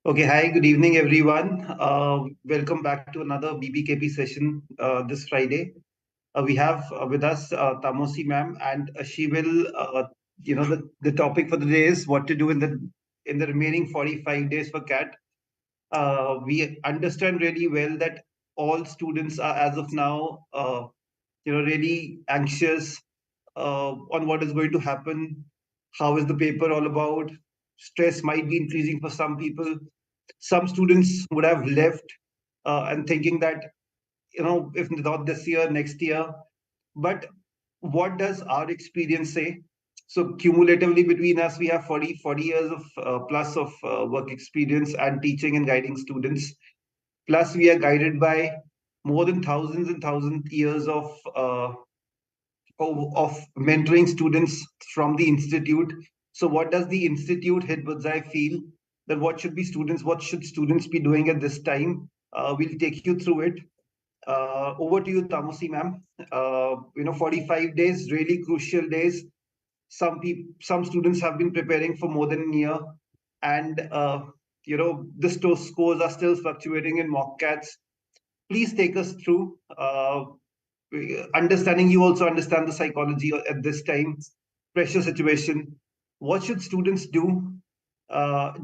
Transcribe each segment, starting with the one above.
Okay, hi, good evening, everyone. Welcome back to another BBKP session this Friday. We have with us Tamosi ma'am, and she will, the topic for the day is what to do in the remaining 45 days for CAT. We understand really well that all students are, as of now, really anxious on what is going to happen. How is the paper all about? Stress might be increasing for some people. Some students would have left and thinking that, if not this year, next year. But what does our experience say? So cumulatively between us, we have 40 years of plus of work experience and teaching and guiding students. Plus, we are guided by more than thousands and thousands years of mentoring students from the institute. So what does the institute Hitbullseye feel that what should students be doing at this time? We'll take you through it. Over to you, Tamosi ma'am. 45 days, really crucial days. Some students have been preparing for more than a year, and the scores are still fluctuating in mock cats. Please take us through. Understanding you also understand the psychology at this time, pressure situation. What should students do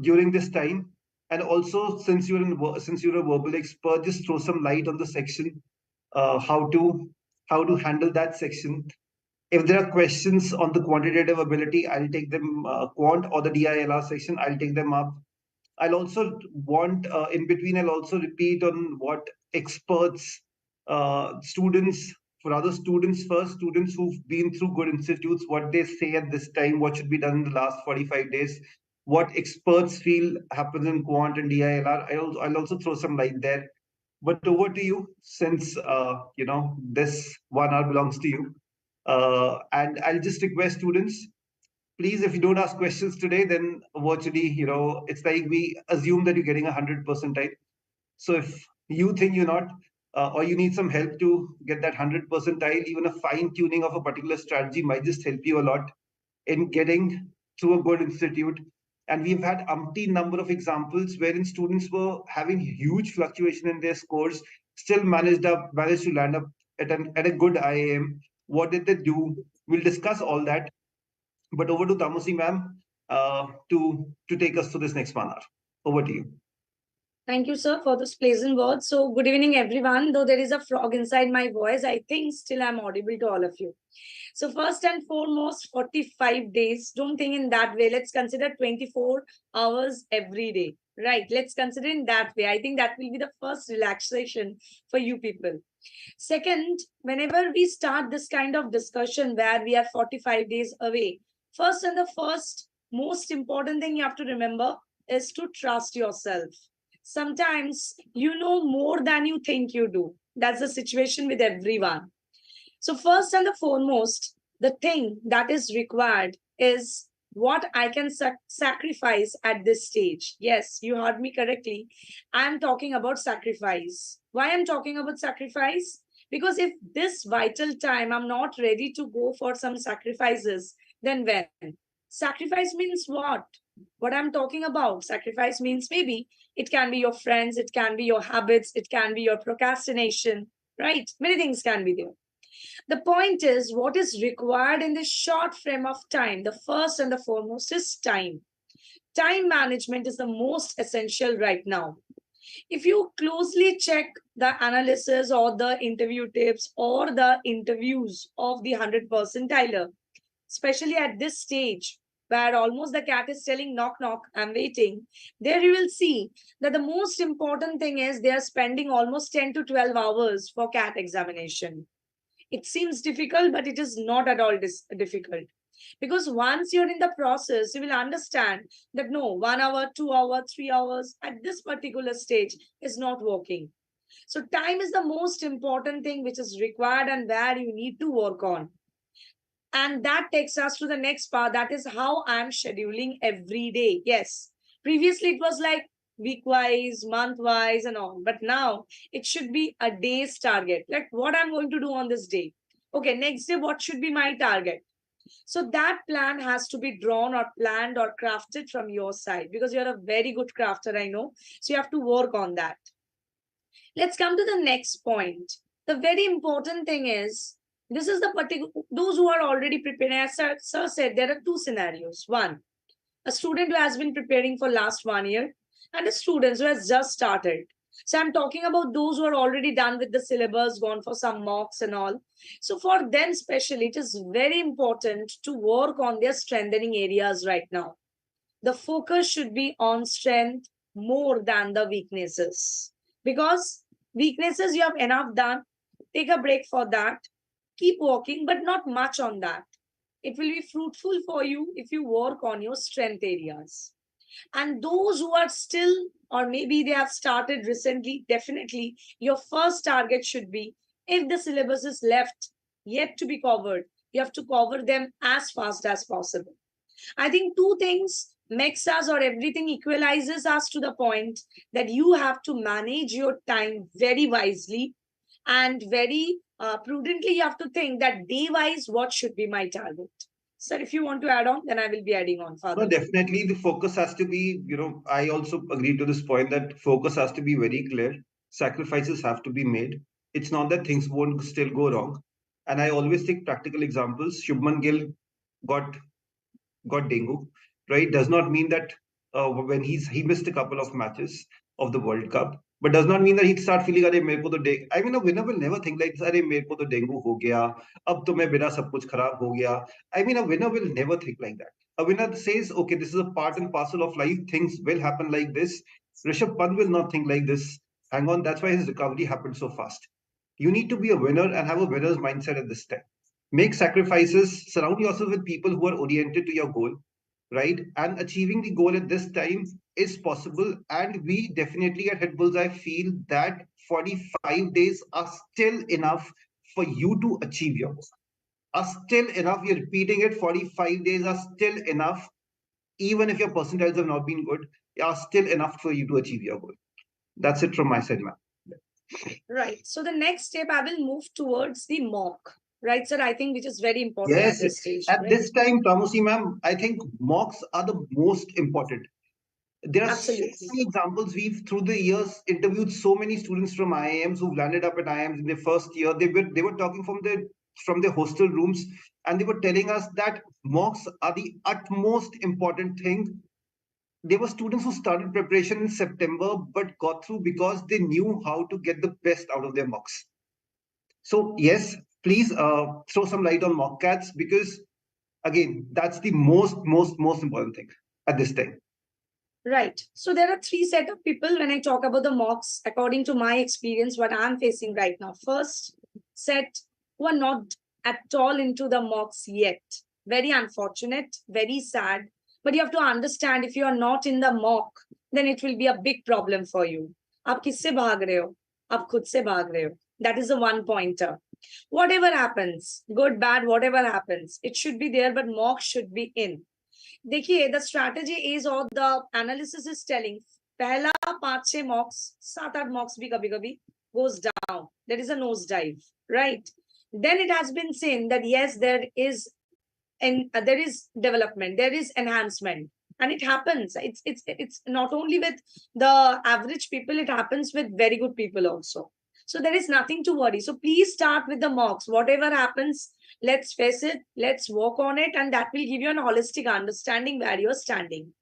during this time? And also, since you're a verbal expert, just throw some light on the section, how to handle that section. If there are questions on the quantitative ability, I'll take them quant or the DILR section. I'll take them up. I'll also want in between. I'll also repeat on what experts, students, for other students first, students who've been through good institutes, what they say at this time, what should be done in the last 45 days, what experts feel happens in quant and DILR. I'll also throw some light there. But over to you, since this 1 hour belongs to you. And I'll just request students, please, if you don't ask questions today, then virtually, it's like we assume that you're getting 100 percentile. So if you think you're not, or you need some help to get that 100 percentile, even a fine tuning of a particular strategy might just help you a lot in getting to a good institute. And we've had umpteen number of examples wherein students were having huge fluctuation in their scores, still managed to land up at a good IAM. What did they do? We'll discuss all that. But over to Tamosi ma'am to take us through this next 1 hour. Over to you. Thank you, sir, for this pleasant words. So, good evening, everyone. Though there is a frog inside my voice, I think still I'm audible to all of you. So, first and foremost, 45 days. Don't think in that way. Let's consider 24 hours every day. Right. Let's consider in that way. I think that will be the first relaxation for you people. Second, whenever we start this kind of discussion where we are 45 days away, first and the first most important thing you have to remember is to trust yourself. Sometimes you know more than you think you do. That's the situation with everyone. So, first and the foremost, the thing that is required is what I can sacrifice at this stage. Yes, you heard me correctly. I'm talking about sacrifice. Why I'm talking about sacrifice? Because if this vital time I'm not ready to go for some sacrifices, then when? Sacrifice means what? What I'm talking about? Sacrifice means maybe it can be your friends, it can be your habits, it can be your procrastination, right? Many things can be there. The point is, what is required in this short frame of time? The first and the foremost is time. Time management is the most essential right now. If you closely check the analysis or the interview tips or the interviews of the 100 percentiler, especially at this stage where almost the cat is telling knock knock, I'm waiting, there you will see that the most important thing is they are spending almost 10 to 12 hours for cat examination. It seems difficult, but it is not at all difficult. Because once you're in the process, you will understand that no, 1 hour, 2 hour, 3 hours at this particular stage is not working. So, time is the most important thing which is required and where you need to work on. And that takes us to the next part. That is how I'm scheduling every day. Yes. Previously, it was like week wise, month wise, and all. But now it should be a day's target. Like what I'm going to do on this day. Okay, next day, what should be my target? So that plan has to be drawn or planned or crafted from your side, because you're a very good crafter, I know. So you have to work on that. Let's come to the next point. The very important thing is, this is the particular, those who are already prepared. As sir said, there are two scenarios. One, a student who has been preparing for last 1 year, and a student who has just started. So I'm talking about those who are already done with the syllabus, gone for some mocks and all. So for them especially, it is very important to work on their strengthening areas right now. The focus should be on strength more than the weaknesses, because weaknesses you have enough done. Take a break for that, keep working, but not much on that. It will be fruitful for you if you work on your strength areas. And those who are still, or maybe they have started recently, definitely your first target should be, if the syllabus is left yet to be covered, you have to cover them as fast as possible. I think two things makes us, or everything equalizes us to the point that you have to manage your time very wisely and very prudently. You have to think that day wise, what should be my target. Sir, if you want to add on, then I will be adding on No, further. definitely the focus has to be, I also agree to this point that focus has to be very clear. Sacrifices have to be made. It's not that things won't still go wrong. And I always take practical examples. Shubman Gill got dengue, right? Does not mean that when he missed a couple of matches of the World Cup, but does not mean that he'd start feeling, "Arey, mere ko to dengue." I mean, a winner will never think like, "Arey, mere ko to dengue ho gaya, ab to main bina sab kuch kharab ho gaya." I mean, a winner will never think like that. A winner says, "Okay, this is a part and parcel of life. Things will happen like this." Rishabh Pant will not think like this. Hang on, that's why his recovery happened so fast. You need to be a winner and have a winner's mindset at this time. Make sacrifices, surround yourself with people who are oriented to your goal, right? And achieving the goal at this time is possible. And we definitely at Hitbullseye feel that 45 days are still enough for you to achieve your goal. Are still enough. You're repeating it, 45 days are still enough. Even if your percentiles have not been good, are still enough for you to achieve your goal. That's it from my side, ma'am. Right. So the next step, I will move towards the mock. Right, sir? I think which is very important at Yes, this stage. at Right. this time, Tamusi ma'am, I think mocks are the most important. There are so Absolutely. many examples. We've through the years interviewed so many students from IIMs who've landed up at IIMs in their first year. They were talking from their hostel rooms, and they were telling us that mocks are the utmost important thing. There were students who started preparation in September but got through because they knew how to get the best out of their mocks. So yes, please throw some light on mock cats, because again, that's the most important thing at this time. Right. So there are three set of people when I talk about the mocks, according to my experience, what I'm facing right now. First set, who are not at all into the mocks yet. Very unfortunate, very sad. But you have to understand, if you are not in the mock, then it will be a big problem for you. आप किससे भाग रहे हो? आप खुद से भाग रहे हो. That is the one pointer. Whatever happens, good, bad, whatever happens, it should be there, but mock should be in. देखिए, the strategy is, or the analysis is telling, पहला 5-6 mocks, 7-8 mocks भी कभी-कभी goes down. There is a nose dive, right? Then it has been seen that yes, there is there is development, there is enhancement, and it happens. It's not only with the average people; it happens with very good people also. So there is nothing to worry. So please start with the mocks. Whatever happens, let's face it, let's work on it, and that will give you an holistic understanding where you're standing.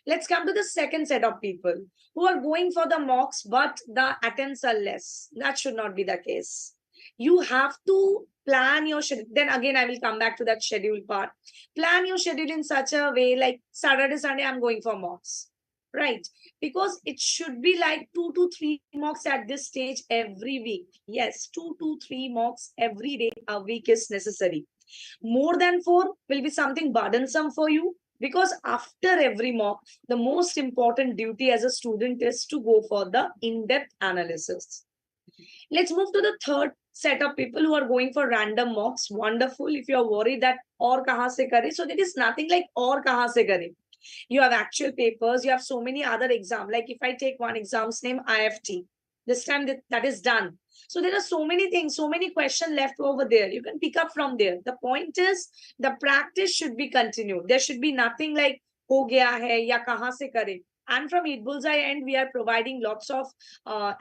Let's come to the second set of people who are going for the mocks, but the attempts are less. That should not be the case. You have to plan your schedule. Then again, I will come back to that schedule part. Plan your schedule in such a way, like Saturday, Sunday, I'm going for mocks, right? Because it should be like 2 to 3 mocks at this stage every week. Yes, 2 to 3 mocks every day a week is necessary. More than 4 will be something burdensome for you, because after every mock, the most important duty as a student is to go for the in-depth analysis. Let's move to the third set of people who are going for random mocks. Wonderful. If you're worried that or kahan se kare, so there is nothing like or kahan se kare. You have actual papers, you have so many other exams. Like if I take one exam's name, IFT. This time that is done. So there are so many things, so many questions left over there. You can pick up from there. The point is the practice should be continued. There should be nothing like ho gaya hai ya kahan se kare. And from Hitbullseye end, we are providing lots of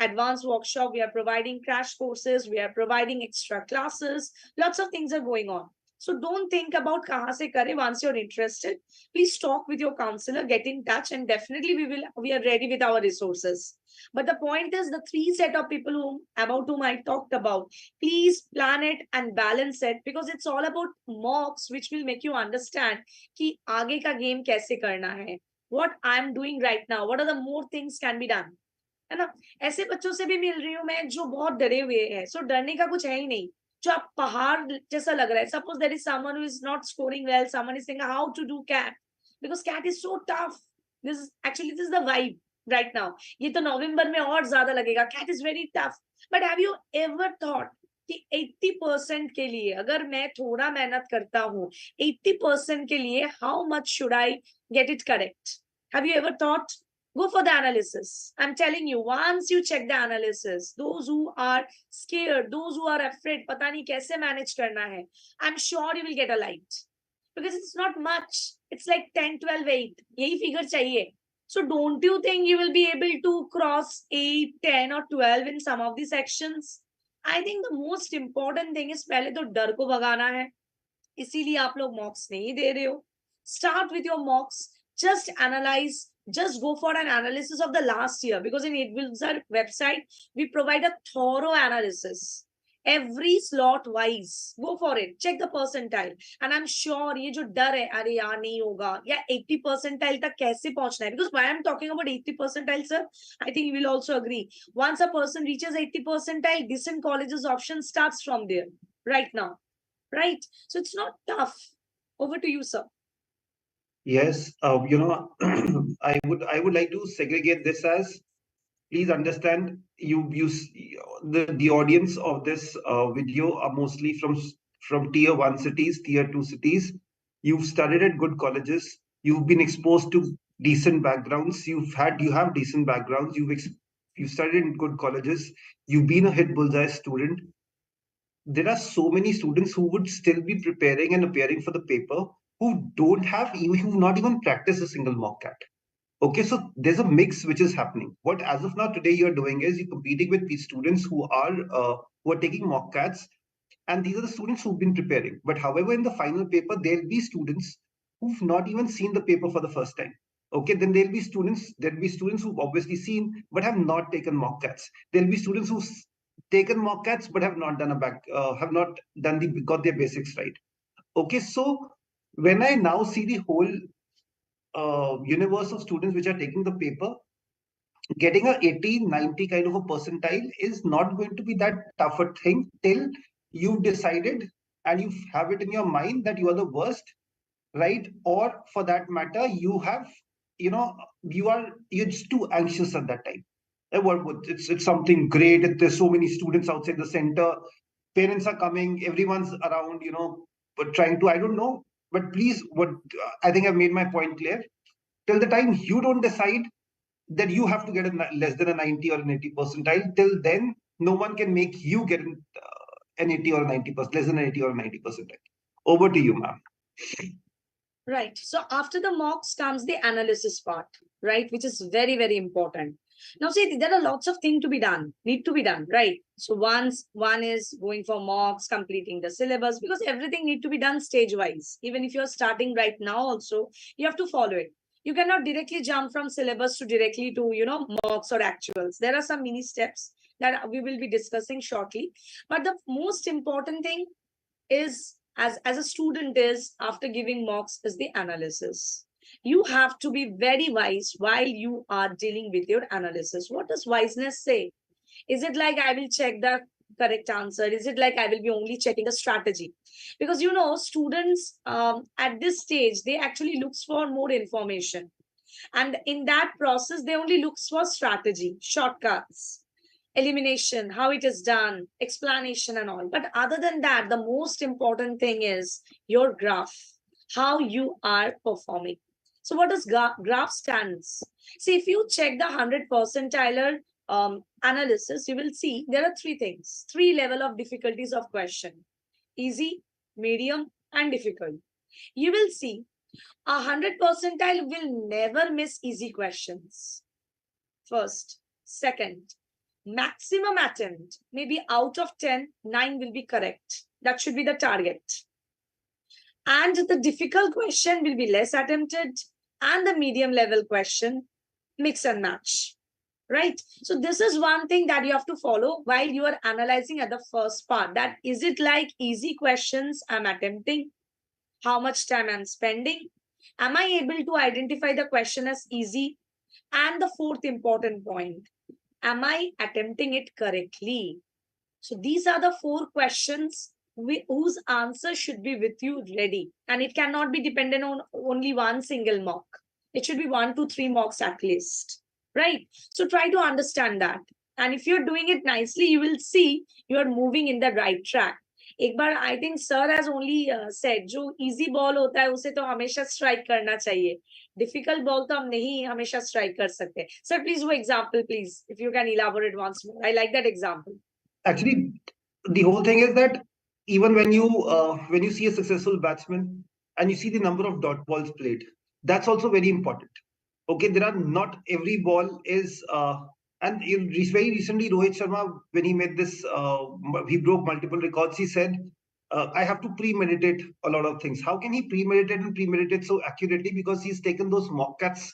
advanced workshop. We are providing crash courses. We are providing extra classes. Lots of things are going on. So don't think about kahan se kare. Once you're interested, please talk with your counselor, get in touch, and definitely we are ready with our resources. But the point is the three set of people whom I talked about, please plan it and balance it, because it's all about mocks which will make you understand कि आगे का game कैसे करना है, what I'm doing right now, what are the more things can be done, है ना. ऐसे बच्चों से भी मिल रही हूँ मैं जो बहुत डरे हुए हैं. सो डरने का कुछ है ही नहीं. जो आप पहाड़ जैसा लग रहा है. Suppose there is someone who is not scoring well, someone is saying how to do cat, because cat is so tough. This is the vibe right now. ये तो नवंबर में और ज्यादा लगेगा. Cat is very tough. But have you ever thought कि 80% के लिए अगर मैं थोड़ा मेहनत करता हूँ, 80% के लिए how much should I get it correct? Have you ever thought? Go for the analysis. I'm telling you, once you check the analysis, those who are scared, those who are afraid, पता नहीं कैसे manage करना है, I'm sure you will get a light. Because it's not much. It's like 10, 12, 8. यही figure चाहिए. So don't you think you will be able to cross 8, 10 or 12 in some of the sections? I think the most important thing is पहले तो डर को भगाना है. इसीलिए आप लोग mocks नहीं दे रहे हो. Start with your mocks. Just analyze. Just go for an analysis of the last year, because in Hitbullseye website we provide a thorough analysis. Every slot wise, go for it. Check the percentile, and I'm sure ये जो डर है अरे यार नहीं होगा या 80 percentile तक कैसे पहुंचना है, because why I'm talking about 80 percentile, sir, I think you will also agree. Once a person reaches 80 percentile, decent colleges option starts from there right now, right? So it's not tough. Over to you, sir. Yes, I would like to segregate this as, please understand, the audience of this video are mostly from tier 1 cities, tier 2 cities. You've studied at good colleges, you've been exposed to decent backgrounds, you have decent backgrounds, you've studied in good colleges, you've been a Hitbullseye student. There are so many students who would still be preparing and appearing for the paper who've not even practiced a single mock cat. Okay, so there's a mix which is happening. What as of now today you're doing is you're competing with these students who are taking mock cats, and these are the students who've been preparing. But however, in the final paper, there'll be students who've not even seen the paper for the first time. Okay, then there'll be students who've obviously seen but have not taken mock cats. There'll be students who've taken mock cats but have not got their basics right. Okay, so when I now see the whole universe of students which are taking the paper, getting a 80, 90 kind of a percentile is not going to be that tough a thing till you've decided and you have it in your mind that you are the worst, right? Or for that matter, you're just too anxious at that time. It's something great. There's so many students outside the center. Parents are coming. Everyone's around. But trying to. I don't know. But please, I think I've made my point clear. Till the time you don't decide that you have to get less than a 90 or an 80 percentile, till then no one can make you get an 80 or 90%, less than an 80 or 90 percentile. Over to you, ma'am. Right. So after the mocks comes the analysis part, right? Which is very, very important. Now, see, there are lots of things need to be done, right? So one is going for mocks, completing the syllabus, because everything need to be done stage-wise. Even if you're starting right now also, you have to follow it. You cannot directly jump from syllabus to directly to, mocks or actuals. There are some mini steps that we will be discussing shortly. But the most important thing is, as a student, is after giving mocks is the analysis. You have to be very wise while you are dealing with your analysis. What does wiseness say? Is it like I will check the correct answer? Is it like I will be only checking the strategy? Because students at this stage, they actually looks for more information, and in that process they only looks for strategy, shortcuts, elimination, how it is done, explanation and all. But other than that, the most important thing is your graph, how you are performing. So what does graph stands? See, if you check the 100 percentiler, analysis, you will see there are three things, three level of difficulties of question: easy, medium, and difficult. You will see 100 percentile will never miss easy questions. First. Second, maximum attempt, maybe out of 10, 9 will be correct. That should be the target. And the difficult question will be less attempted, and the medium level question, mix and match. Right? So this is one thing that you have to follow while you are analyzing at the first part. That is it like easy questions I'm attempting? How much time I'm spending? Am I able to identify the question as easy? And the fourth important point, am I attempting it correctly? So these are the four questions whose answer should be with you ready. And it cannot be dependent on only one single mock. It should be 1 to 3 mocks at least. Right? So try to understand that. And if you're doing it nicely, you will see you are moving in the right track. एक बार I think sir has only said जो easy ball होता है उसे तो हमेशा strike करना चाहिए, डिफिकल्ट बॉल तो हम नहीं हमेशा स्ट्राइक कर सकते. सर प्लीज वो example please if you can elaborate once more. I like that example. Actually, the whole thing is that even when you see a successful batsman and you see the number of dot balls played, that's also very important. Okay, there are not every ball is and very recently Rohit Sharma, when he made this he broke multiple records, he said I have to premeditate a lot of things. How can he premeditate so accurately? Because he's taken those mock cuts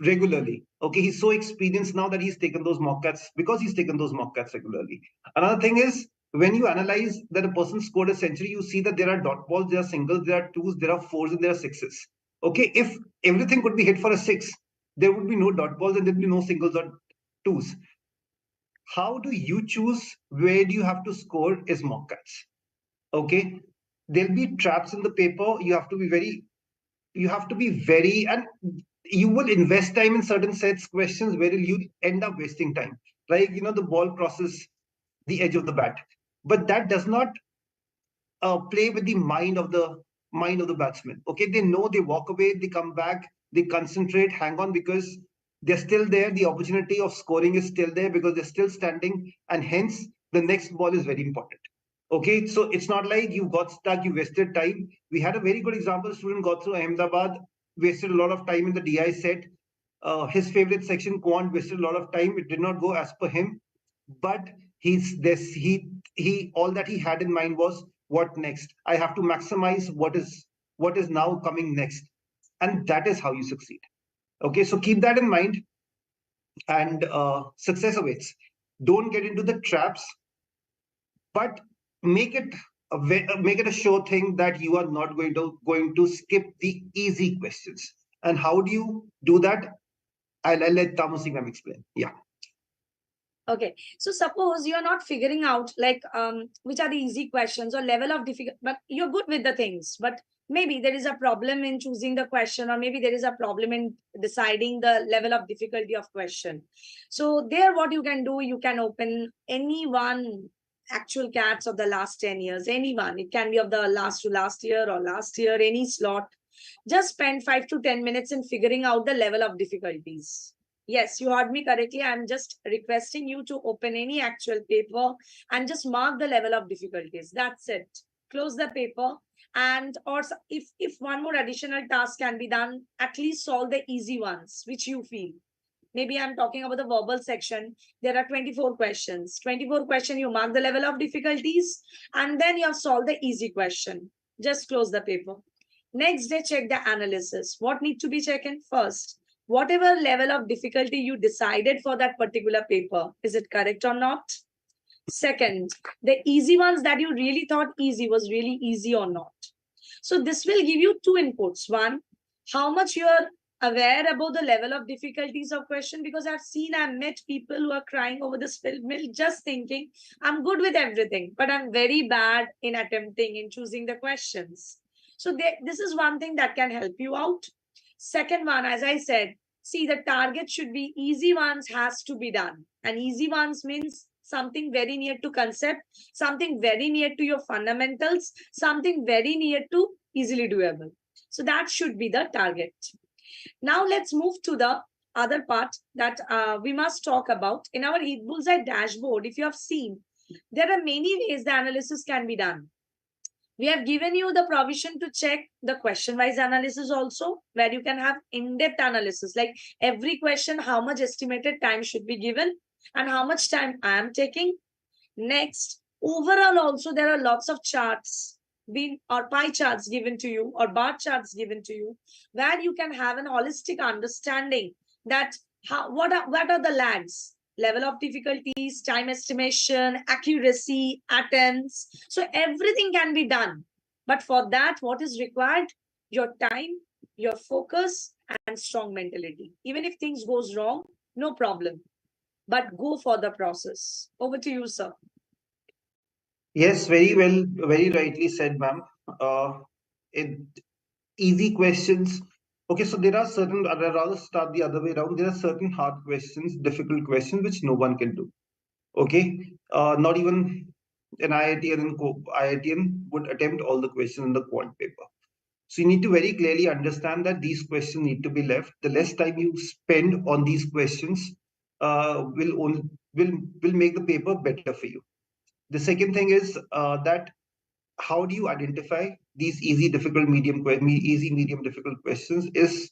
regularly. Okay, he's so experienced now that he's taken those mock cuts because he's taken those mock cuts regularly. Another thing is, when you analyze that a person scored a century, you see that there are dot balls, there are singles, there are twos, there are fours, and there are sixes. Okay, if everything could be hit for a six, there would be no dot balls and there would be no singles or twos. How do you choose where do you have to score is mock cuts. Okay, there'll be traps in the paper. You have to be very, and you will invest time in certain sets questions where you end up wasting time. Like, the ball crosses the edge of the bat, but that does not play with the mind of the batsman. Okay, they know, they walk away, they come back, they concentrate, hang on, because they're still there. The opportunity of scoring is still there because they're still standing, and hence the next ball is very important. Okay, so it's not like you got stuck, you wasted time. We had a very good example. A student got through Ahmedabad, wasted a lot of time in the DI set. His favorite section, quant, wasted a lot of time. It did not go as per him, but he all that he had in mind was, what next? I have to maximize what is now coming next, and that is how you succeed. Okay, so keep that in mind, and success awaits. Don't get into the traps, but make it a sure thing that you are not going to skip the easy questions. And how do you do that? I'll let Tamusi ma'am explain. Yeah. Okay, so suppose you're not figuring out like which are the easy questions or level of difficult, but you're good with the things, but maybe there is a problem in choosing the question, or maybe there is a problem in deciding the level of difficulty of question. So there, what you can do, you can open any one actual cats of the last 10 years, anyone. It can be of the last to last year or last year, any slot. Just spend 5 to 10 minutes in figuring out the level of difficulties. Yes, you heard me correctly. I'm just requesting you to open any actual paper and just mark the level of difficulties. That's it. Close the paper. And or if one more additional task can be done, at least solve the easy ones, which you feel. Maybe I'm talking about the verbal section. There are 24 questions. 24 questions, you mark the level of difficulties, and then you have solved the easy question. Just close the paper. Next day, check the analysis. What needs to be checked in first? Whatever level of difficulty you decided for that particular paper, is it correct or not? Second, the easy ones that you really thought easy was really easy or not. So this will give you two inputs. One, how much you're aware about the level of difficulties of question, because I've met people who are crying over this film mill just thinking, I'm good with everything, but I'm very bad in attempting, in choosing the questions. So this is one thing that can help you out. Second one, as I said, see, the target should be easy ones has to be done. And easy ones means something very near to concept, something very near to your fundamentals, something very near to easily doable. So that should be the target. Now let's move to the other part that we must talk about. In our Hitbullseye dashboard, if you have seen, there are many ways the analysis can be done. We have given you the provision to check the question wise analysis also, where you can have in-depth analysis, like every question, how much estimated time should be given and how much time I am taking. Next, overall also there are lots of charts being or pie charts given to you or bar charts given to you, where you can have an holistic understanding that what are the lags, level of difficulties, time estimation, accuracy, attempts. So everything can be done. But for that, what is required? Your time, your focus, and strong mentality. Even if things goes wrong, no problem. But go for the process. Over to you, sir. Yes, very well, very rightly said, ma'am. It, easy questions. Okay, so there are certain, I'd rather start the other way around. There are certain hard questions, difficult questions, which no one can do. Okay, not even an IITian and IITian would attempt all the questions in the quant paper. So you need to very clearly understand that these questions need to be left. The less time you spend on these questions will make the paper better for you. The second thing is that how do you identify these easy, difficult, easy, medium, difficult questions is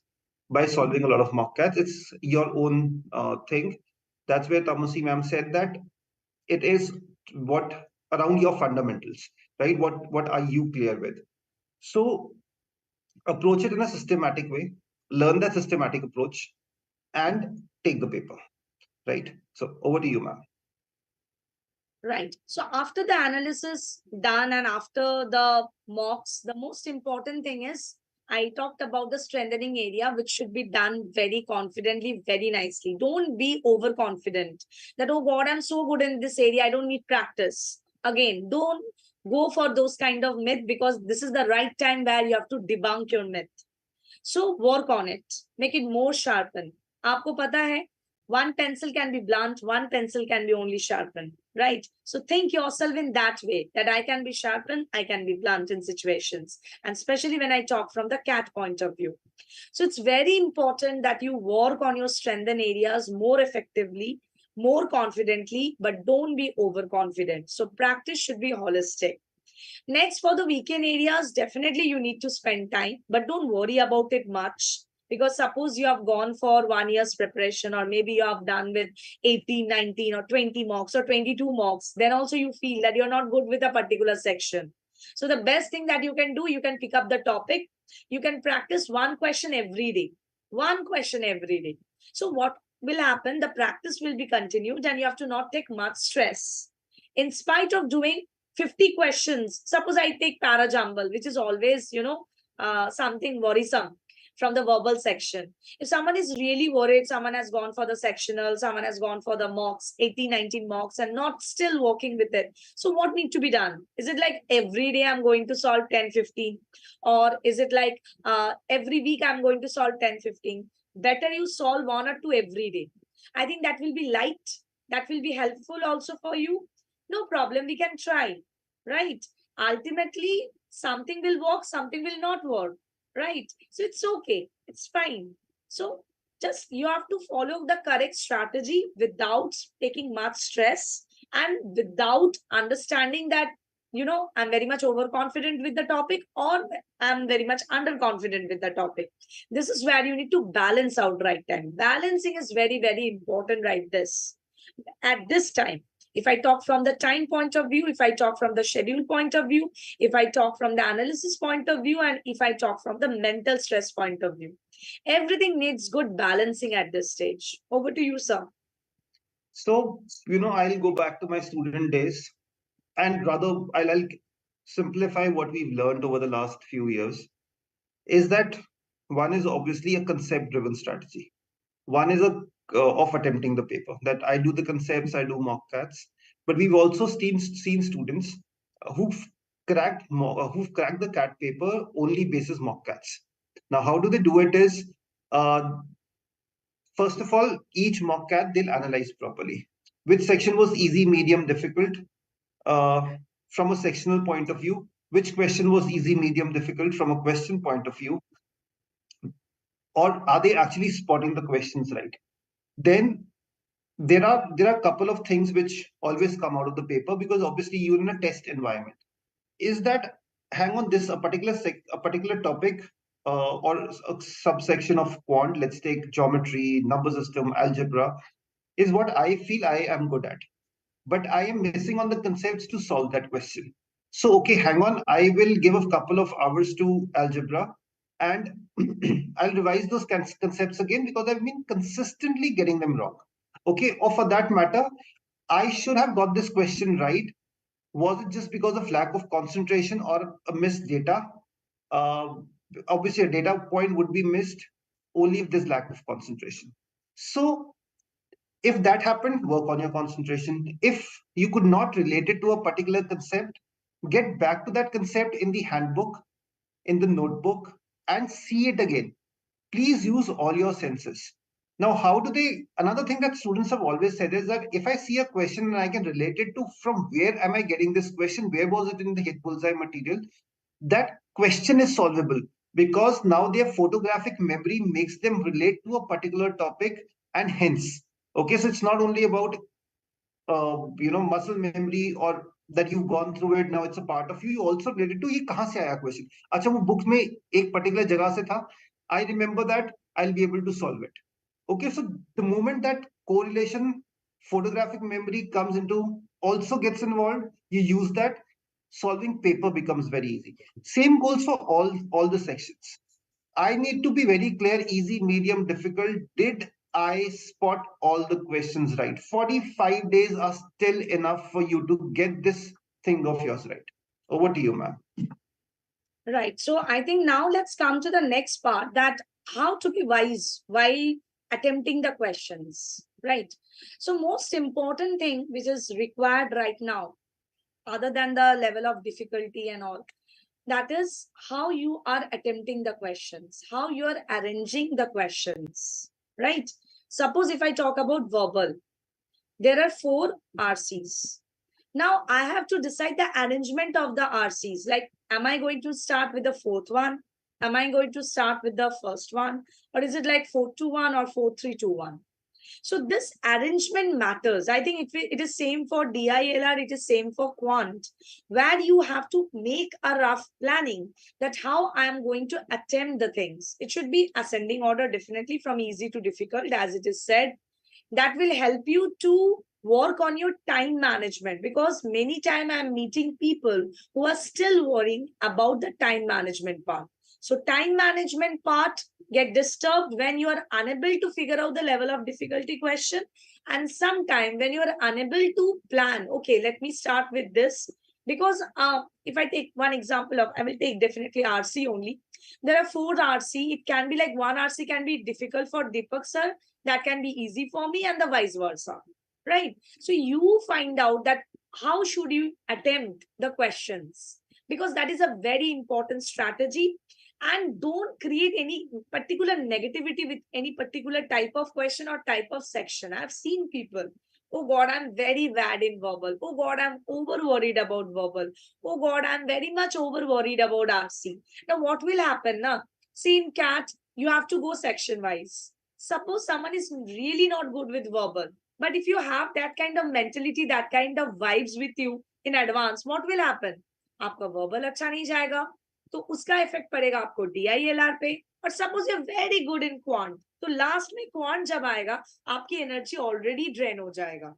by solving a lot of mock cats. It's your own thing. That's where Tamasi ma'am said that it is what around your fundamentals, right? What are you clear with? So approach it in a systematic way, learn that systematic approach, and take the paper, right? So over to you, ma'am. Right. So after the analysis done and after the mocks, the most important thing is I talked about the strengthening area, which should be done very confidently, very nicely. Don't be overconfident that, oh God, I'm so good in this area, I don't need practice. Again, don't go for those kind of myth, because this is the right time where you have to debunk your myth. So work on it, make it more sharpened. आपको पता है, one pencil can be blunt, one pencil can be only sharpened, right? So think yourself in that way, that I can be sharpened, I can be blunt in situations, and especially when I talk from the cat point of view. So it's very important that you work on your strengthen areas more effectively, more confidently, but don't be overconfident. So practice should be holistic. Next, for the weekend areas, definitely you need to spend time, but don't worry about it much. Because suppose you have gone for 1 year's preparation, or maybe you have done with 18, 19, or 20 mocks or 22 mocks, then also you feel that you're not good with a particular section. So the best thing that you can do, you can pick up the topic, you can practice one question every day. One question every day. So what will happen? The practice will be continued and you have to not take much stress. In spite of doing 50 questions, suppose I take parajumble, which is always, something worrisome from the verbal section. If someone is really worried, someone has gone for the sectional, someone has gone for the mocks, 18, 19 mocks, and not still working with it. So what needs to be done? Is it like every day I'm going to solve 10, 15? Or is it like every week I'm going to solve 10, 15? Better you solve one or two every day. I think that will be light. That will be helpful also for you. No problem, we can try, right? Ultimately, something will work, something will not work, right? So it's okay, it's fine. So just you have to follow the correct strategy without taking much stress and without understanding that, I'm very much overconfident with the topic, or I'm very much underconfident with the topic. This is where you need to balance out right time. Balancing is very, very important, right? At this time, if I talk from the time point of view, if I talk from the schedule point of view, if I talk from the analysis point of view, and if I talk from the mental stress point of view, everything needs good balancing at this stage. Over to you, sir. So, I'll go back to my student days, and rather I'll simplify what we've learned over the last few years. Is that one is obviously a concept driven strategy. One is of attempting the paper, that I do the concepts, I do mock cats, but we've also seen students who've cracked the cat paper only basis mock cats. Now, how do they do it is, first of all, each mock cat they'll analyze properly. Which section was easy, medium, difficult? From a sectional point of view, which question was easy, medium, difficult from a question point of view? or are they actually spotting the questions right? Then there are a couple of things which always come out of the paper, because obviously you're in a test environment. Is that, hang on, this a particular topic, or a subsection of quant, let's take geometry, number system, algebra, is what I feel I am good at, but I am missing on the concepts to solve that question. So, okay, hang on, I will give a couple of hours to algebra, and I'll revise those concepts again because I've been consistently getting them wrong. Okay, or for that matter, I should have got this question right. Was it just because of lack of concentration or a missed data? Uh, Obviously, a data point would be missed only if there's lack of concentration. So, if that happened, work on your concentration. If you could not relate it to a particular concept, get back to that concept in the handbook, in the notebook, and see it again. Please use all your senses. Now, how do they? Another thing that students have always said is that if I see a question and I can relate it to from where am I getting this question, where was it in the Hitbullseye material, that question is solvable, because now their photographic memory makes them relate to a particular topic, and hence, okay, so it's not only about muscle memory or that you've gone through it, now it's a part of you. You also related to ये कहाँ से आया question. अच्छा वो book में एक particular जगह से था. I remember that. I'll be able to solve it. Okay, so the moment that correlation, photographic memory comes into, also gets involved, you use that, solving paper becomes very easy. Same goes for all the sections. I need to be very clear, easy, medium, difficult. Did I spot all the questions right? 45 days are still enough for you to get this thing of yours right. Over to you, ma'am. Right. So I think now let's come to the next part, that how to be wise while attempting the questions. Right. So most important thing which is required right now, other than the level of difficulty and all, that is how you are attempting the questions, how you are arranging the questions. Right. Suppose if I talk about verbal, there are 4 RCs. Now I have to decide the arrangement of the RCs. Like, am I going to start with the 4th one? Am I going to start with the first one? Or is it like 4-2-1 or 4-3-2-1? So this arrangement matters. I think it is same for DILR, it is same for quant, where you have to make a rough planning that how I am going to attempt the things. It should be ascending order, definitely from easy to difficult, as it is said. That will help you to work on your time management, because many time I'm meeting people who are still worrying about the time management part. So time management part get disturbed when you are unable to figure out the level of difficulty question, and sometime when you are unable to plan, okay, let me start with this. Because if I take one example of, I will take definitely RC only. There are 4 RC. It can be like 1 RC can be difficult for Deepak sir, that can be easy for me, and the vice versa. Right. So you find out that how should you attempt the questions, because that is a very important strategy. And don't create any particular negativity with any particular type of question or type of section. I've seen people, oh God, I'm very bad in verbal. Oh God, I'm over worried about verbal. Oh God, I'm very much over worried about RC. Now, what will happen? Now, see, in CAT, you have to go section wise. Suppose someone is really not good with verbal, but if you have that kind of mentality, that kind of vibes with you in advance, what will happen? आपका verbal अच्छा नहीं जाएगा, तो उसका effect पड़ेगा आपको DILR पे. और suppose you very good in quant, तो लास्ट में क्वांट जब आएगा आपकी एनर्जी ऑलरेडी ड्रेन हो जाएगा.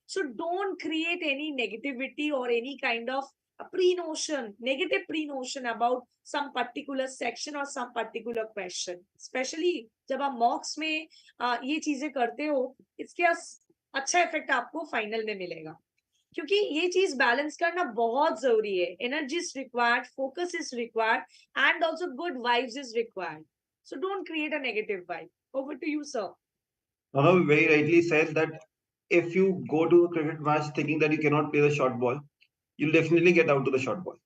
So don't create any negativity or any kind of a pre-notion, negative pre-notion about some particular section or some particular question. Especially जब आप मॉक्स में ये चीजें करते हो, इसके अच्छा इफेक्ट आपको फाइनल में मिलेगा. क्योंकि ये चीज बैलेंस करना बहुत जरूरी है. Energy is required, focus is required, and also good vibes is required. So don't create a negative vibe. Over to you, sir. Nana very rightly said that if you go to a cricket match thinking that you cannot play the short ball, you'll definitely get out to the short ball.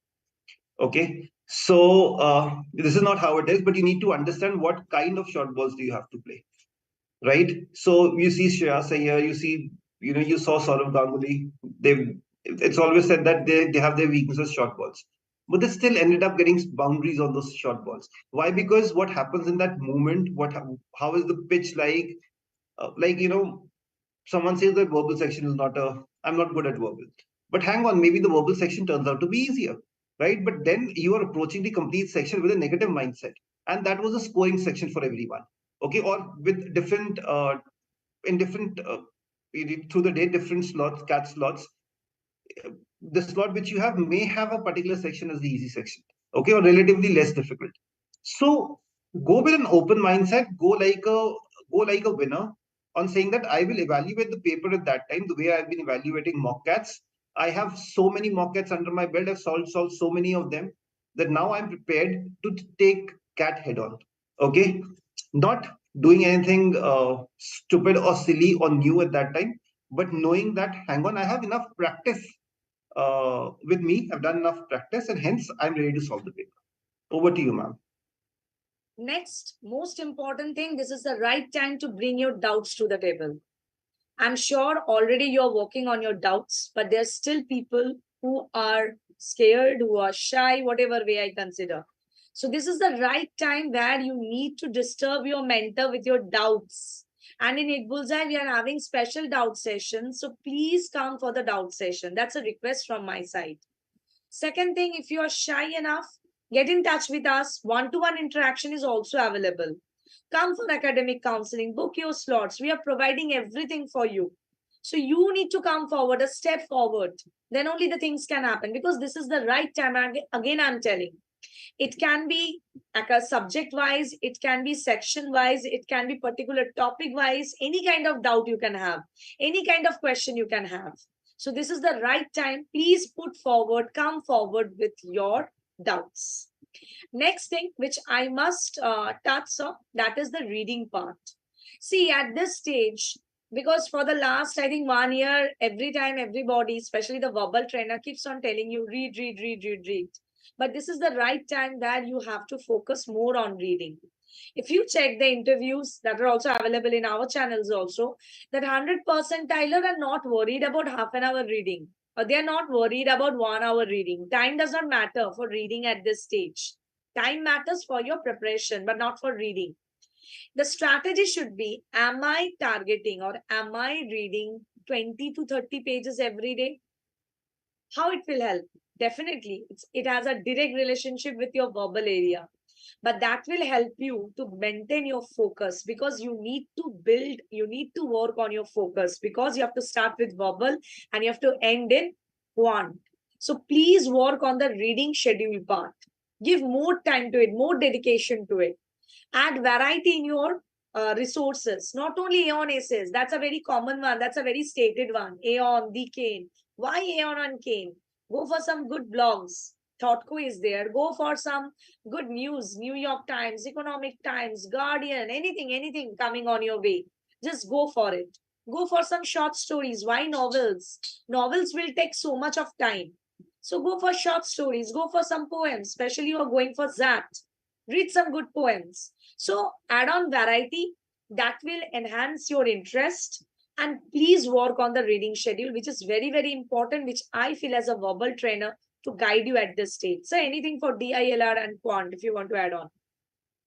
Okay, so this is not how it is, but you need to understand what kind of short balls do you have to play, right? So you see Shreyas Iyer, you saw Saurav Ganguly. It's always said that they have their weaknesses, short balls. but they still ended up getting boundaries on those short balls. Why? Because what happens in that moment, how is the pitch like? Like, someone says that verbal section is not I'm not good at verbal. But hang on, maybe the verbal section turns out to be easier, right? But then you are approaching the complete section with a negative mindset. And that was a scoring section for everyone. Okay, or with different, in different, through the day, different slots, cat slots. The slot which you have may have a particular section as the easy section, okay, or relatively less difficult. So go with an open mindset, go like a winner on saying that I will evaluate the paper at that time the way I've been evaluating mock cats. I have so many mock cats under my belt. I've solved so many of them that now I'm prepared to take cat head on. Okay, not doing anything stupid or silly or new at that time, but knowing that hang on, I have enough practice with me. I've done enough practice, and hence I'm ready to solve the paper. Over to you, ma'am. Next, most important thing, this is the right time to bring your doubts to the table. I'm sure already you're working on your doubts, but there's still people who are scared, who are shy, whatever way I consider. So this is the right time where you need to disturb your mentor with your doubts. And in Hitbullseye, we are having special doubt sessions. So please come for the doubt session. That's a request from my side. Second thing, if you are shy enough, get in touch with us. One-to-one interaction is also available. Come for academic counseling, book your slots. We are providing everything for you. So you need to come forward, a step forward. Then only the things can happen, because this is the right time. Again, I'm telling. It can be subject wise, it can be section wise, it can be particular topic wise, any kind of doubt you can have, any kind of question you can have. So this is the right time. Please put forward, come forward with your doubts. Next thing which I must touch on, that is the reading part. See, at this stage, because for the last, I think 1 year, every time everybody, especially the verbal trainer, keeps on telling you read, read, read, read, read. But this is the right time that you have to focus more on reading. If you check the interviews that are also available in our channels also, that 100% Tyler are not worried about half an hour reading, or they are not worried about 1 hour reading. Time does not matter for reading at this stage. Time matters for your preparation, but not for reading. The strategy should be, am I targeting or am I reading 20 to 30 pages every day? How it will help? Definitely, it has a direct relationship with your verbal area. But that will help you to maintain your focus, because you need to work on your focus, because you have to start with verbal and you have to end in quant. So please work on the reading schedule part. Give more time to it, more dedication to it. Add variety in your resources, not only Aeon essays. That's a very common one. That's a very stated one. Aeon, the Kane. Why Aeon and Kane? Go for some good blogs. Thoughtco is there. Go for some good news. New York Times, Economic Times, Guardian, anything coming on your way. Just go for it. Go for some short stories. Why novels? Novels will take so much of time. So go for short stories. Go for some poems, especially you are going for ZAT. Read some good poems. So add on variety that will enhance your interest. And please work on the reading schedule, which is very, very important, which I feel as a verbal trainer to guide you at this stage. So anything for DILR and quant, if you want to add on.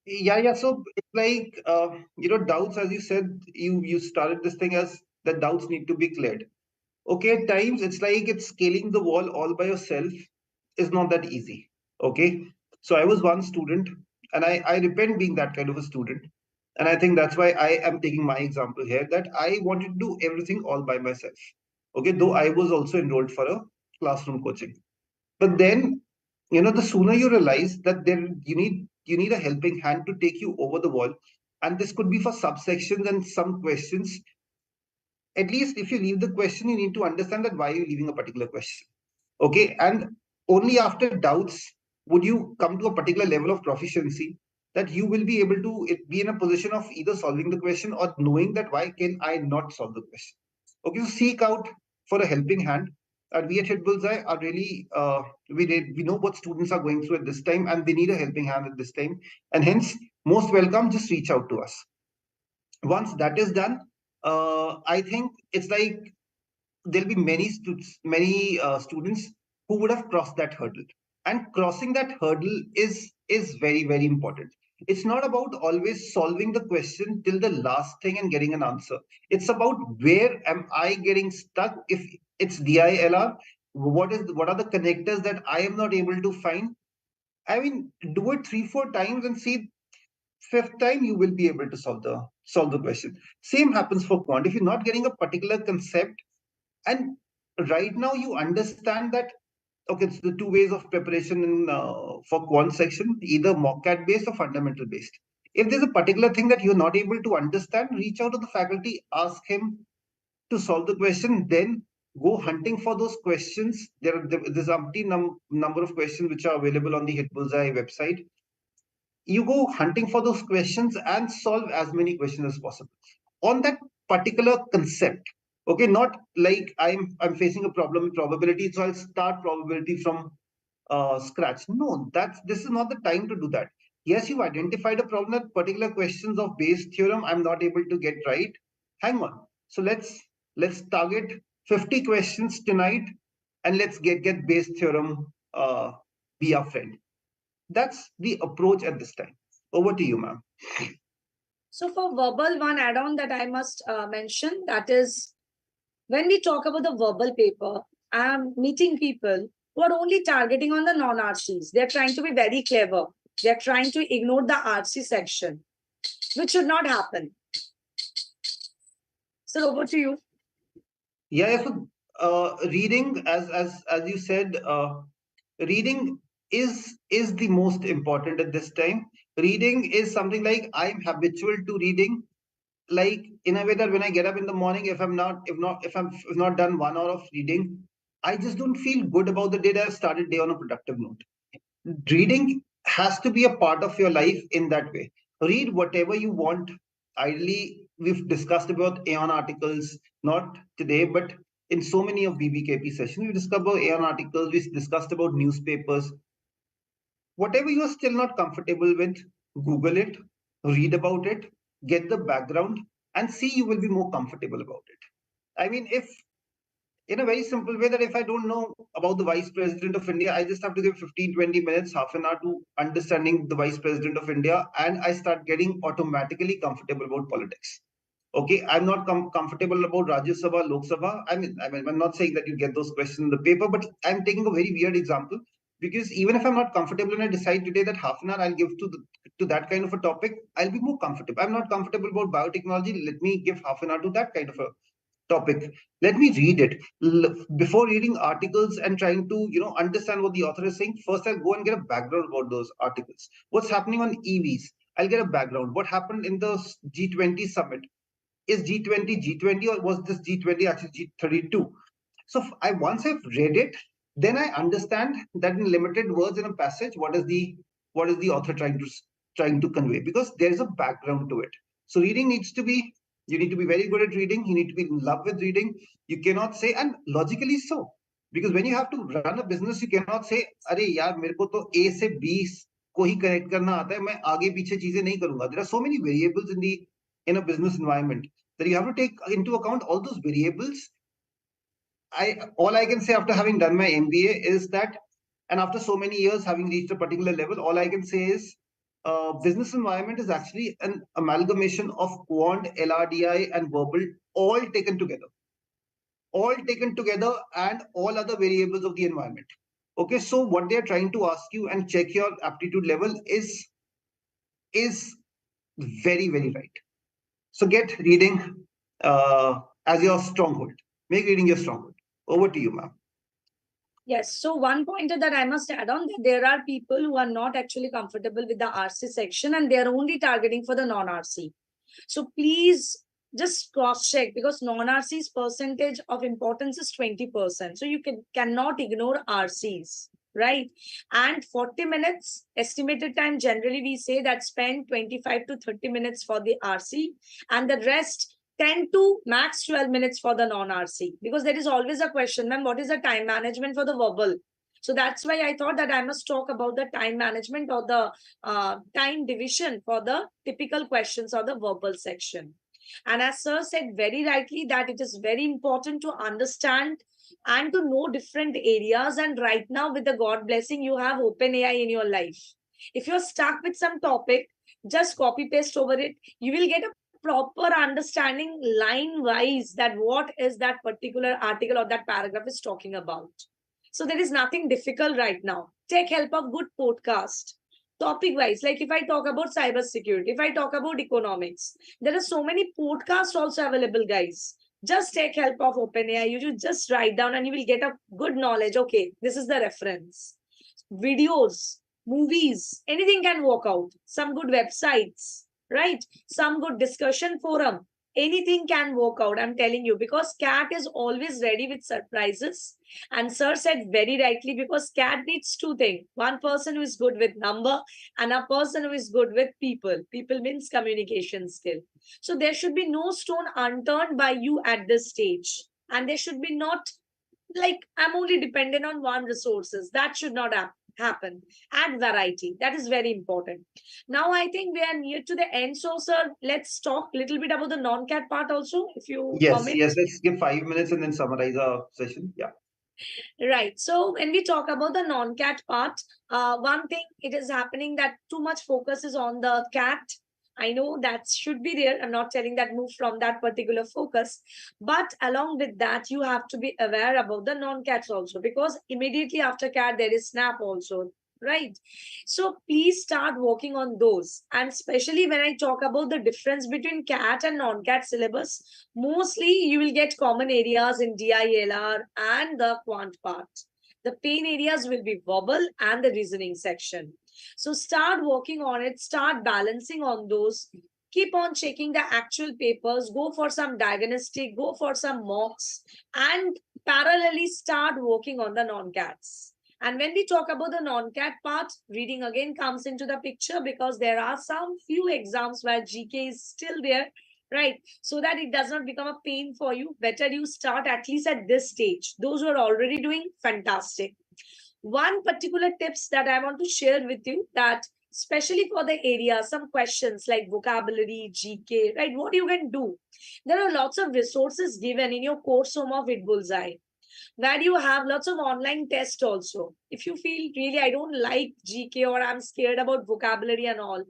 Yeah. So it's like, doubts, as you said, you started this thing as the doubts need to be cleared. Okay, at times it's scaling the wall all by yourself is not that easy. Okay, so I was one student, and I repent being that kind of a student, and I think that's why I am taking my example here, that I wanted to do everything all by myself. Okay, though I was also enrolled for a classroom coaching, but then the sooner you realize that you need a helping hand to take you over the wall, and this could be for subsections and some questions. At least if you leave the question, you need to understand that why you're leaving a particular question. Okay, and only after doubts would you come to a particular level of proficiency that you will be able to be in a position of either solving the question or knowing that why can I not solve the question. Okay, so seek out for a helping hand. And we at Hitbullseye are really we know what students are going through at this time, and they need a helping hand at this time, and hence most welcome, just reach out to us. Once that is done, I think it's like there'll be many students who would have crossed that hurdle. And crossing that hurdle is very, very important. It's not about always solving the question till the last thing and getting an answer. It's about where am I getting stuck. If it's DILR, what are the connectors that I am not able to find? I mean, do it 3-4 times and see, fifth time you will be able to solve the question. Same happens for quant. If you're not getting a particular concept, and right now you understand that, okay, it's the two ways of preparation for quant section, either mock-cat based or fundamental based. If there's a particular thing that you're not able to understand, reach out to the faculty, ask him to solve the question, then go hunting for those questions. There's umpteen number of questions which are available on the Hitbullseye website. You go hunting for those questions and solve as many questions as possible on that particular concept. Okay, not like I'm facing a problem with probability, so I'll start probability from scratch. No, this is not the time to do that. Yes, you identified a problem that particular questions of Bayes theorem I'm not able to get right. Hang on. So let's target 50 questions tonight, and let's get Bayes theorem be our friend. That's the approach at this time. Over to you, ma'am. So for verbal, one add-on that I must mention, that is, when we talk about the verbal paper, I'm meeting people who are only targeting on the non-RCs. They're trying to be very clever. They're trying to ignore the RC section, which should not happen. So over to you. Yeah, so reading, as you said, reading is the most important at this time. Reading is something like I'm habitual to reading, like in a way that when I get up in the morning, if not done 1 hour of reading, I just don't feel good about the day that I've started day on a productive note. Reading has to be a part of your life in that way. Read whatever you want. Ideally, we've discussed about Aeon articles, not today, but in so many of BBKP sessions, we discussed about Aeon articles, we discussed about newspapers. Whatever you are still not comfortable with, Google it, read about it, get the background, and see, you will be more comfortable about it. I mean, if in a very simple way, that if I don't know about the Vice President of India, I just have to give 15, 20 minutes, half an hour to understanding the Vice President of India, and I start getting automatically comfortable about politics. Okay, I'm not comfortable about Rajya Sabha, Lok Sabha. I'm not saying that you get those questions in the paper, but I'm taking a very weird example, because even if I'm not comfortable and I decide today that half an hour I'll give to that kind of a topic, I'll be more comfortable. I'm not comfortable about biotechnology. Let me give half an hour to that kind of a topic. Let me read it. Before reading articles and trying to understand what the author is saying, first I'll go and get a background about those articles. What's happening on EVs? I'll get a background. What happened in the G20 summit? Is G20 G20, or was this G20 actually G32? So once I've read it, then I understand that in limited words in a passage, what is the author trying to convey, because there is a background to it. So reading needs to be, you need to be very good at reading. You need to be in love with reading. You cannot say, and logically so, because when you have to run a business, you cannot say, अरे यार मेरे को तो A से B को ही connect करना आता है, मैं आगे पीछे चीजें नहीं करूंगा. There are so many variables in a business environment that you have to take into account all those variables. All I can say after having done my MBA is that, and after so many years having reached a particular level, all I can say is business environment is actually an amalgamation of quant, LRDI, and verbal, all taken together, and all other variables of the environment. Okay, so what they're trying to ask you and check your aptitude level is very, very right. So get reading as your stronghold. Make reading your stronghold. Over to you, ma'am. Yes. So one pointer that I must add on, that there are people who are not actually comfortable with the RC section and they are only targeting for the non-RC. So please just cross-check, because non-RC's percentage of importance is 20%. So you cannot ignore RCs, right? And 40 minutes estimated time, generally we say that spend 25 to 30 minutes for the RC and the rest 10 to max 12 minutes for the non-RC, because there is always a question, ma'am, what is the time management for the verbal? So that's why I thought that I must talk about the time management or the time division for the typical questions or the verbal section. And as sir said very rightly, that it is very important to understand and to know different areas. And right now, with the God blessing, you have OpenAI in your life. If you're stuck with some topic, just copy paste over it. You will get a proper understanding line wise that what is that particular article or that paragraph is talking about. So there is nothing difficult right now. Take help of good podcast. Topic wise, like if I talk about cyber security, if I talk about economics, there are so many podcasts also available, guys. Just take help of OpenAI. You just write down and you will get a good knowledge. Okay, this is the reference. Videos, movies, anything can work out. Some good websites, right? Some good discussion forum. Anything can work out, I'm telling you, because cat is always ready with surprises. And sir said very rightly, because cat needs two things: one person who is good with number and a person who is good with people. People means communication skill. So there should be no stone unturned by you at this stage. And there should be not like I'm only dependent on one resources. That should not happen. Add variety. That is very important. Now I think we are near to the end. So, sir, let's talk a little bit about the non-cat part also, if you Yes, permit. yes. Let's give 5 minutes and then summarize our session. Yeah. Right. So when we talk about the non-cat part, one thing it is happening that too much focus is on the cat. I know that should be there. I'm not telling that move from that particular focus, but along with that, you have to be aware about the non-cats also, because immediately after cat there is snap also, right? So please start working on those. And especially when I talk about the difference between cat and non-cat syllabus, mostly you will get common areas in DILR and the quant part. The pain areas will be verbal and the reasoning section. So start working on it, start balancing on those. Keep on checking the actual papers, go for some diagnostic, go for some mocks, and parallelly start working on the non-cats. And when we talk about the non-cat part, reading again comes into the picture, because there are some few exams where GK is still there, right? So that it does not become a pain for you. Better you start at least at this stage. Those who are already doing, fantastic. One particular tips that I want to share with you, that especially for the area, some questions like vocabulary, GK, right? What you can do. There are lots of resources given in your course home of Hitbullseye, where you have lots of online tests also. If you feel really I don't like GK or I'm scared about vocabulary and all,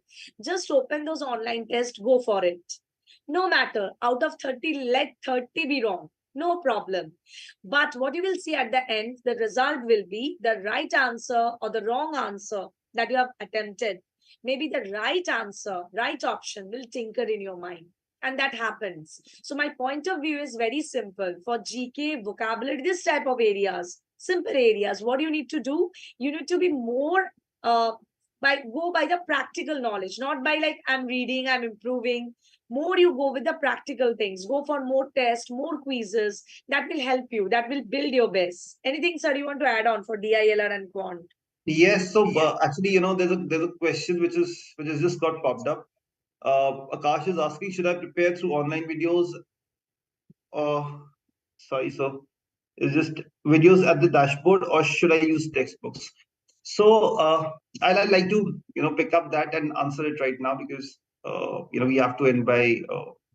just open those online tests, go for it. No matter, out of 30, let 30 be wrong. No problem. But what you will see at the end, the result will be the right answer or the wrong answer that you have attempted. Maybe the right answer, right option will tinker in your mind. And that happens. So my point of view is very simple. For GK, vocabulary, this type of areas, simple areas, what you need to do, you need to be more go by the practical knowledge, not by like I'm reading, I'm improving. More you go with the practical things, go for more tests, more quizzes. That will help you, that will build your base. Anything, sir, you want to add on for DILR and quant? Yes. So actually, there's a question which has just got popped up. Akash is asking, should I prepare through online videos? Sorry, so is just videos at the dashboard, or should I use textbooks? So I'd like to pick up that and answer it right now, because we have to end by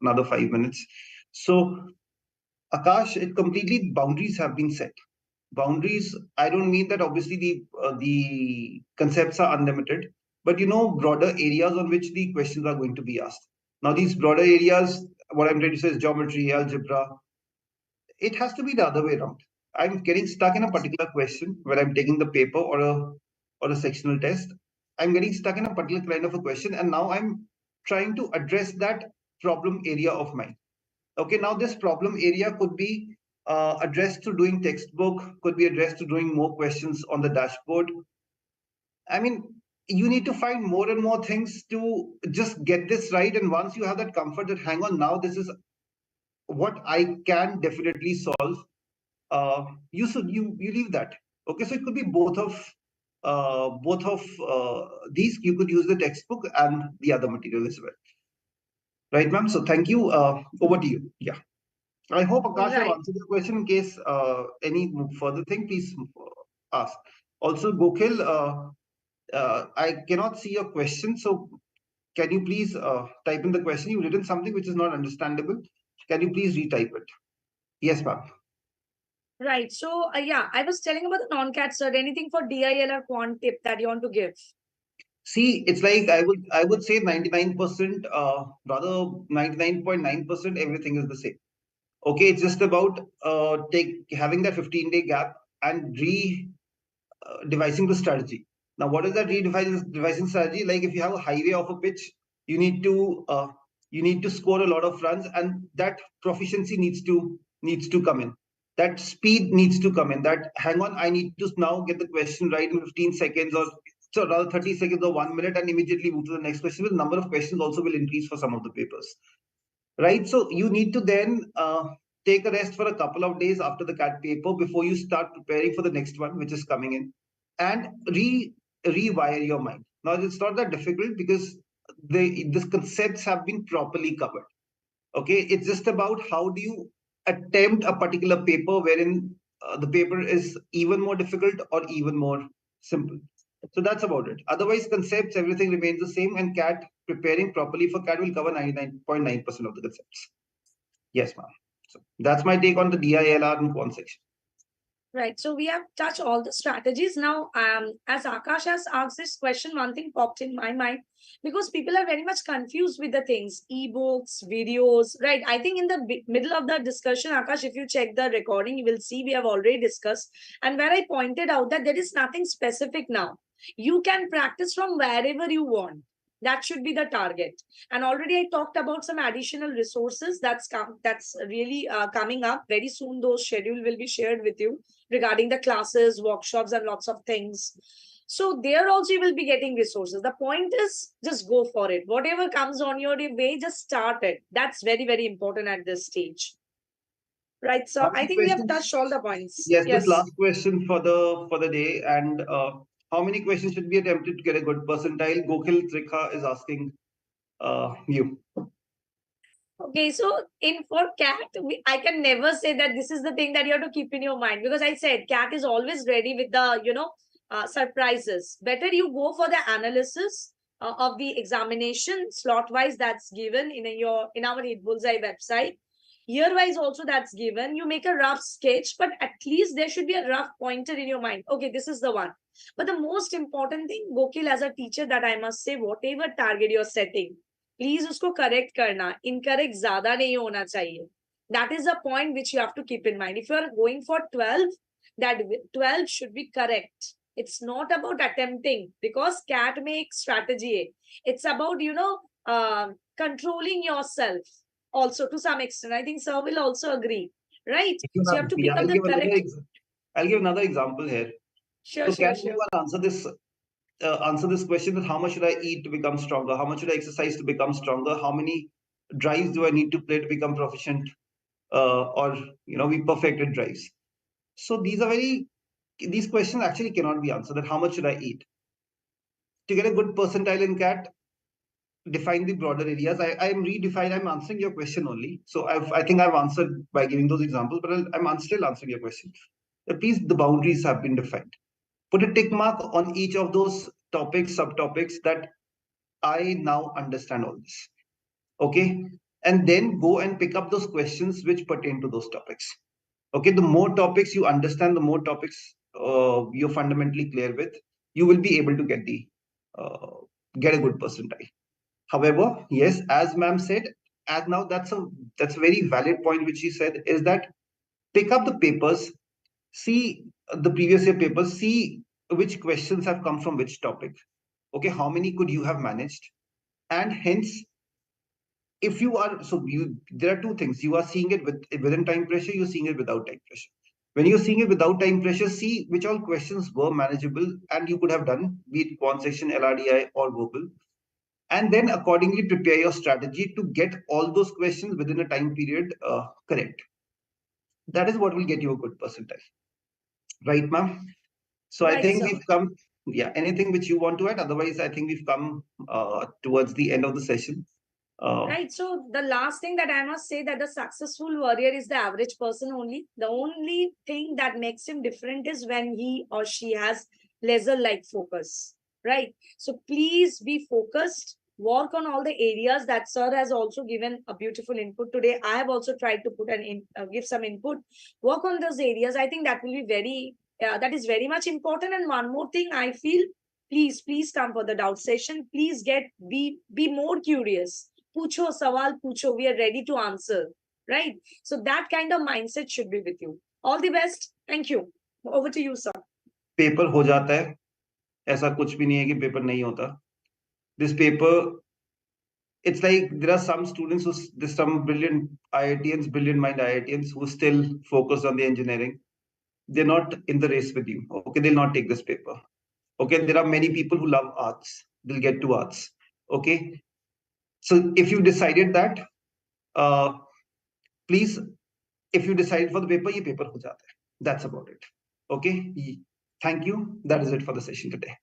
another 5 minutes. So Akash, it completely boundaries have been set. Boundaries, I don't mean that obviously the concepts are unlimited, but broader areas on which the questions are going to be asked. Now these broader areas, what I'm trying to say is geometry, algebra. It has to be the other way around. I'm getting stuck in a particular question when I'm taking the paper or a sectional test. I'm getting stuck in a particular kind of a question, and now I'm trying to address that problem area of mine. Okay, now this problem area could be addressed to doing textbook, could be addressed to doing more questions on the dashboard. I mean, you need to find more and more things to just get this right. And once you have that comfort that, hang on, now this is what I can definitely solve, you leave that. Okay, so it could be both of these. You could use the textbook and the other material as well, right, ma'am? So thank you. Over to you. Yeah. I hope Akash have Right. answered your question. In case any further thing, please ask. Also, Gokil, I cannot see your question, so can you please type in the question? You've written something which is not understandable. Can you please retype it? Yes, ma'am. Right. So, yeah, I was telling about the non-CAT cert. Anything for DIL or quant tip that you want to give? See, it's like I would say 99%, rather 99.9%, everything is the same. Okay, it's just about having that 15-day gap and devising the strategy. Now, what is that devising strategy? Like if you have a highway off a pitch, you need to uh, you need to score a lot of runs, and that proficiency needs to come in. That speed needs to come in. That hang on, I need to now get the question right in 15 seconds, or so rather 30 seconds or 1 minute, and immediately move to the next question. The number of questions also will increase for some of the papers, right? So you need to then take a rest for a couple of days after the CAT paper before you start preparing for the next one, which is coming in, and rewire your mind. Now it's not that difficult because these concepts have been properly covered. Okay, it's just about how do you attempt a particular paper wherein the paper is even more difficult or even more simple. So that's about it. Otherwise, concepts, everything remains the same, and CAT, preparing properly for CAT, will cover 99.9% of the concepts. Yes, ma'am. So that's my take on the DILR and quant section. Right. So we have touched all the strategies. Now, as Akash has asked this question, one thing popped in my mind because people are very much confused with the things, ebooks, videos, right? I think in the middle of the discussion, Akash, if you check the recording, you will see we have already discussed. And where I pointed out that there is nothing specific now. You can practice from wherever you want. That should be the target. And already I talked about some additional resources that's really coming up very soon. Those schedule will be shared with you regarding the classes, workshops, and lots of things. So there also you will be getting resources. The point is just go for it. Whatever comes on your way, just start it. That's very, very important at this stage. Right. So How I many think we have questions? touched all the points. Yes, this Yes. last question for the day. And how many questions should be attempted to get a good percentile? Gokhil Trikha is asking you. Okay, so in for cat, I can never say that this is the thing that you have to keep in your mind because I said cat is always ready with the surprises. Better you go for the analysis of the examination slot wise that's given in our Hitbullseye website. Year wise also that's given. You make a rough sketch, but at least there should be a rough pointer in your mind. Okay, this is the one. But the most important thing, Gokil, as a teacher, that I must say, whatever target you're setting, please उसको correct करना incorrect ज्यादा नहीं होना चाहिए that is a point which you have to keep in mind if you are going for 12 that 12 should be correct it's not about attempting because cat make strategy it's about controlling yourself also to some extent I think sir will also agree right so you have to Yeah, pick up the correct I'll give another example here. sure So sure can sure anyone answer this question: that how much should I eat to become stronger? How much should I exercise to become stronger? How many drives do I need to play to become proficient, or be perfect at drives? So these questions actually cannot be answered. That how much should I eat to get a good percentile in CAT? Define the broader areas. I'm answering your question only. So I think I've answered by giving those examples, but I'm still answering your question. Please, the boundaries have been defined. Put a tick mark on each of those topics, subtopics, that I now understand all this. Okay. And then go and pick up those questions which pertain to those topics. Okay. The more topics you understand, the more topics you're fundamentally clear with, you will be able to get a good percentile. However, yes, as ma'am said, as now that's a very valid point which she said, is that pick up the papers, see the previous year papers, see which questions have come from which topic. Okay, how many could you have managed? And hence, if you are there are two things: you are seeing it within time pressure, you're seeing it without time pressure. When you're seeing it without time pressure, see which all questions were manageable and you could have done, be it quant section, LRDI, or verbal, and then accordingly prepare your strategy to get all those questions within a time period correct. That is what will get you a good percentile, right, ma'am? So I right think sir we've come. Yeah, anything which you want to add? Otherwise, I think we've come towards the end of the session. Right. So the last thing that I must say that the successful warrior is the average person only. The only thing that makes him different is when he or she has laser-like focus. Right. So please be focused. work on all the areas that sir has also given a beautiful input today. I have also tried to put give some input. Work on those areas. I think that will be very that is very much important. And one more thing, I feel, please come for the doubt session. Please be more curious. Pucho sawal pucho. We are ready to answer. Right. So that kind of mindset should be with you. All the best. Thank you. Over to you, sir. Paper हो जाता है, ऐसा कुछ भी नहीं है कि paper नहीं होता. This paper, it's like there are some students there's some brilliant IITians, brilliant mind IITians who still focus on the engineering. They're not in the race with you. Okay, they'll not take this paper. Okay, there are many people who love arts. They'll get to arts. Okay, so if you decided that, please, if you decide for the paper, ye paper ho jata hai. That's about it. Okay, thank you. That is it for the session today.